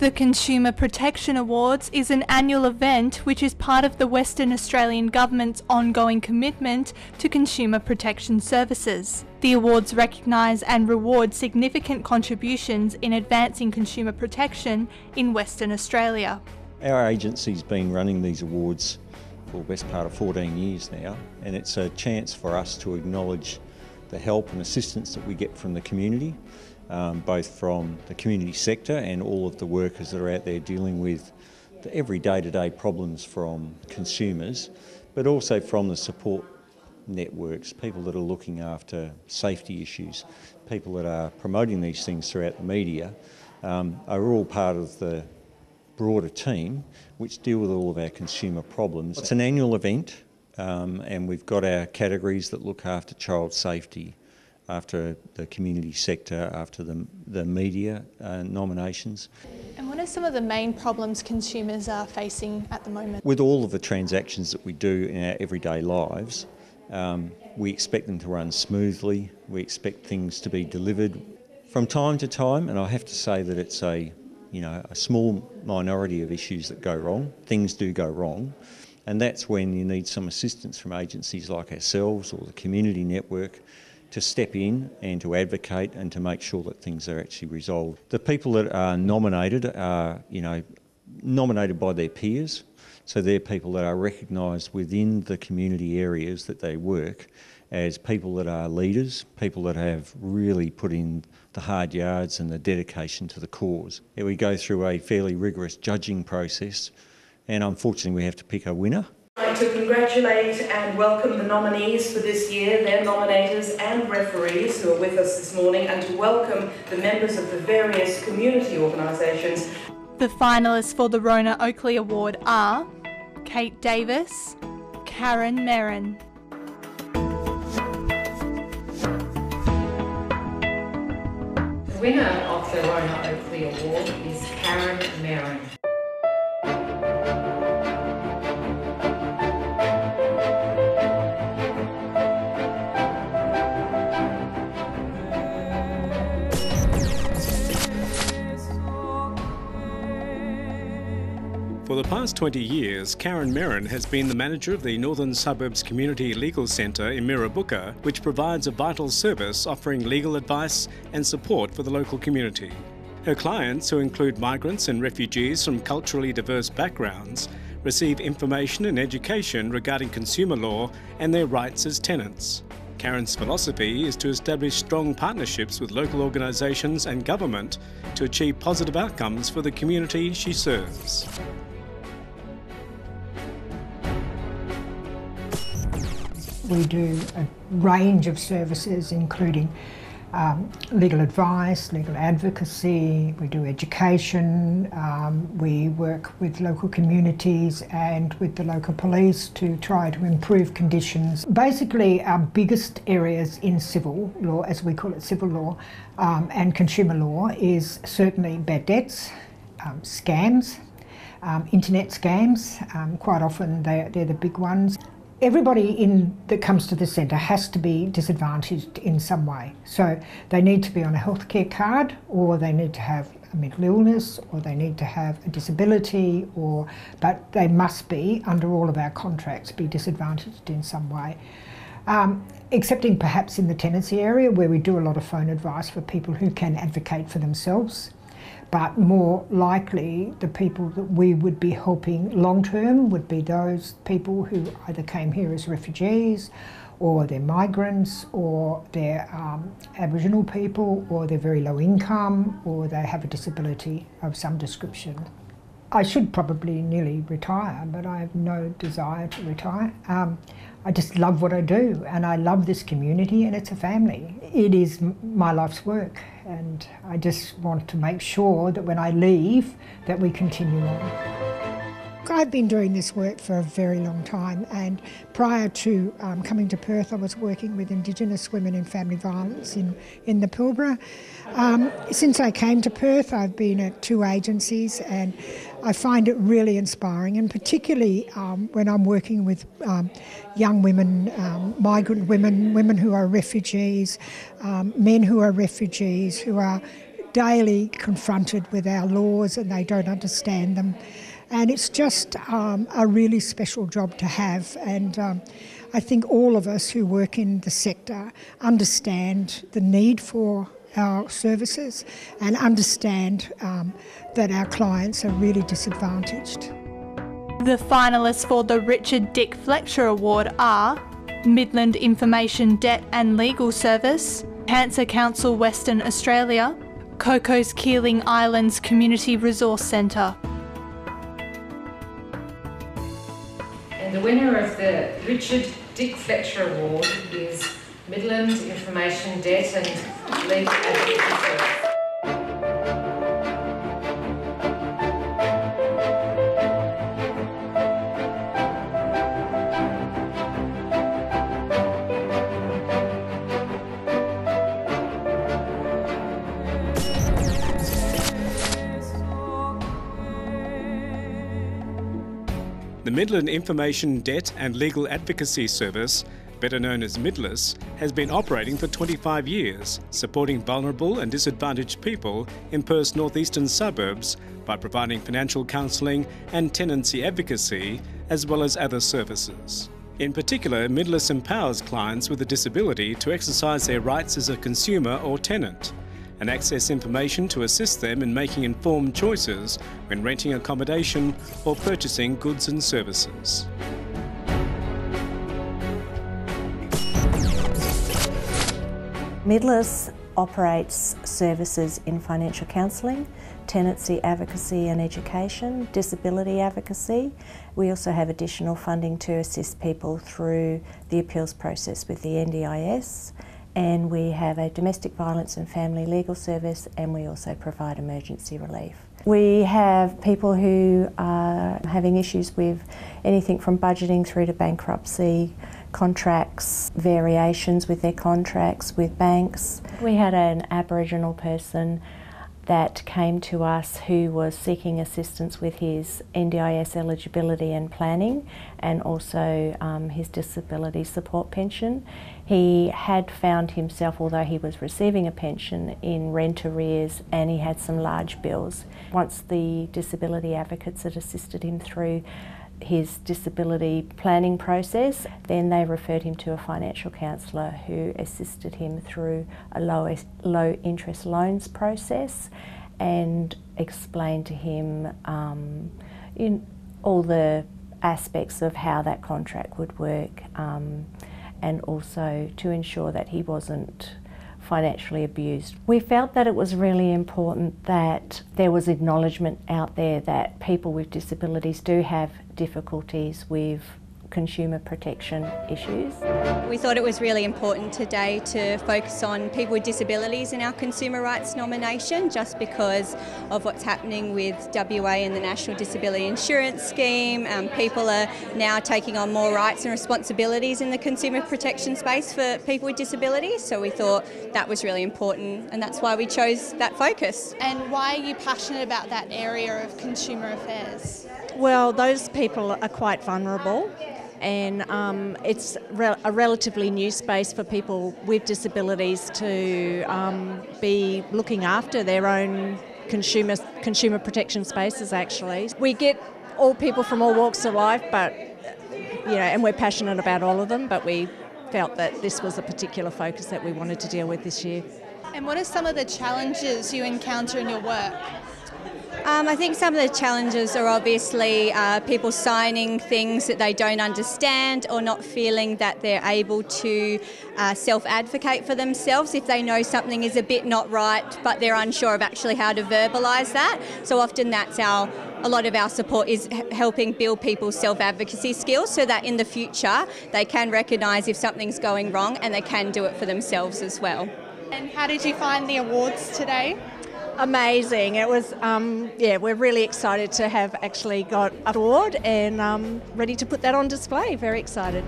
The Consumer Protection Awards is an annual event which is part of the Western Australian Government's ongoing commitment to consumer protection services. The awards recognise and reward significant contributions in advancing consumer protection in Western Australia. Our agency's been running these awards for the best part of 14 years now, and it's a chance for us to acknowledge the help and assistance that we get from the community. Both from the community sector and all of the workers that are out there dealing with the every day-to-day problems from consumers, but also from the support networks, people that are looking after safety issues, people that are promoting these things throughout the media, are all part of the broader team which deal with all of our consumer problems. It's an annual event, and we've got our categories that look after child safety, after the community sector, after the media nominations. And what are some of the main problems consumers are facing at the moment? With all of the transactions that we do in our everyday lives, we expect them to run smoothly, we expect things to be delivered from time to time, and I have to say that it's a small minority of issues that go wrong. Things do go wrong, and that's when you need some assistance from agencies like ourselves or the community network to step in and to advocate and to make sure that things are actually resolved. The people that are nominated are, nominated by their peers, so they're people that are recognised within the community areas that they work as people that are leaders, people that have really put in the hard yards and the dedication to the cause. And we go through a fairly rigorous judging process, and unfortunately we have to pick a winner. I'd like to congratulate and welcome the nominees for this year, their nominators and referees who are with us this morning, and to welcome the members of the various community organisations. The finalists for the Rona Oakley Award are Kate Davis, Karen Merrin. The winner of the Rona Oakley Award is Karen Merrin. For the past 20 years, Karen Merrin has been the manager of the Northern Suburbs Community Legal Centre in Mirrabooka, which provides a vital service offering legal advice and support for the local community. Her clients, who include migrants and refugees from culturally diverse backgrounds, receive information and education regarding consumer law and their rights as tenants. Karen's philosophy is to establish strong partnerships with local organisations and government to achieve positive outcomes for the community she serves. We do a range of services including legal advice, legal advocacy, we do education, we work with local communities and with the local police to try to improve conditions. Basically our biggest areas in civil law, as we call it civil law, and consumer law is certainly bad debts, scams, internet scams, quite often they're the big ones. Everybody that comes to the centre has to be disadvantaged in some way. So they need to be on a healthcare card, or they need to have a mental illness, or they need to have a disability, but they must be, under all of our contracts, be disadvantaged in some way. Excepting perhaps in the tenancy area where we do a lot of phone advice for people who can advocate for themselves. But more likely, the people that we would be helping long term would be those people who either came here as refugees, or they're migrants, or they're Aboriginal people, or they're very low income, or they have a disability of some description. I should probably nearly retire, but I have no desire to retire. I just love what I do, and I love this community, and it's a family. It is my life's work, and I just want to make sure that when I leave, that we continue on. I've been doing this work for a very long time, and prior to coming to Perth, I was working with Indigenous women in family violence in the Pilbara. Since I came to Perth, I've been at 2 agencies, and I find it really inspiring, and particularly when I'm working with young women, migrant women, women who are refugees, men who are refugees, who are daily confronted with our laws and they don't understand them. And it's just a really special job to have. And I think all of us who work in the sector understand the need for our services and understand that our clients are really disadvantaged. The finalists for the Richard Dick Fletcher Award are Midland Information Debt and Legal Service, Cancer Council Western Australia, Cocos Keeling Islands Community Resource Centre. And the winner of the Richard Dick Fletcher Award is Midland Information Debt and Legal Advocacy Service. The Midland Information Debt and Legal Advocacy Service, better known as MIDLAS, has been operating for 25 years, supporting vulnerable and disadvantaged people in Perth's northeastern suburbs by providing financial counselling and tenancy advocacy, as well as other services. In particular, MIDLAS empowers clients with a disability to exercise their rights as a consumer or tenant, and access information to assist them in making informed choices when renting accommodation or purchasing goods and services. MIDLAS operates services in financial counselling, tenancy advocacy and education, disability advocacy. We also have additional funding to assist people through the appeals process with the NDIS. And we have a domestic violence and family legal service, and we also provide emergency relief. We have people who are having issues with anything from budgeting through to bankruptcy, contracts, variations with their contracts with banks. We had an Aboriginal person that came to us who was seeking assistance with his NDIS eligibility and planning, and also his disability support pension. He had found himself, although he was receiving a pension, in rent arrears, and he had some large bills. Once the disability advocates had assisted him through his disability planning process, then they referred him to a financial counsellor who assisted him through a low interest loans process and explained to him in all the aspects of how that contract would work, and also to ensure that he wasn't financially abused. We felt that it was really important that there was acknowledgement out there that people with disabilities do have difficulties with consumer protection issues. We thought it was really important today to focus on people with disabilities in our consumer rights nomination, just because of what's happening with WA and the National Disability Insurance Scheme. People are now taking on more rights and responsibilities in the consumer protection space for people with disabilities, so we thought that was really important, and that's why we chose that focus. And why are you passionate about that area of consumer affairs? Well, those people are quite vulnerable, and it's a relatively new space for people with disabilities to be looking after their own consumer protection spaces. Actually, we get all people from all walks of life, but and we're passionate about all of them. But we felt that this was a particular focus that we wanted to deal with this year. And what are some of the challenges you encounter in your work? I think some of the challenges are obviously people signing things that they don't understand, or not feeling that they're able to self-advocate for themselves if they know something is a bit not right, but they're unsure of actually how to verbalise that. So often that's a lot of our support is helping build people's self-advocacy skills, so that in the future they can recognise if something's going wrong and they can do it for themselves as well. And how did you find the awards today? Amazing. It was, we're really excited to have actually got an award and ready to put that on display. Very excited.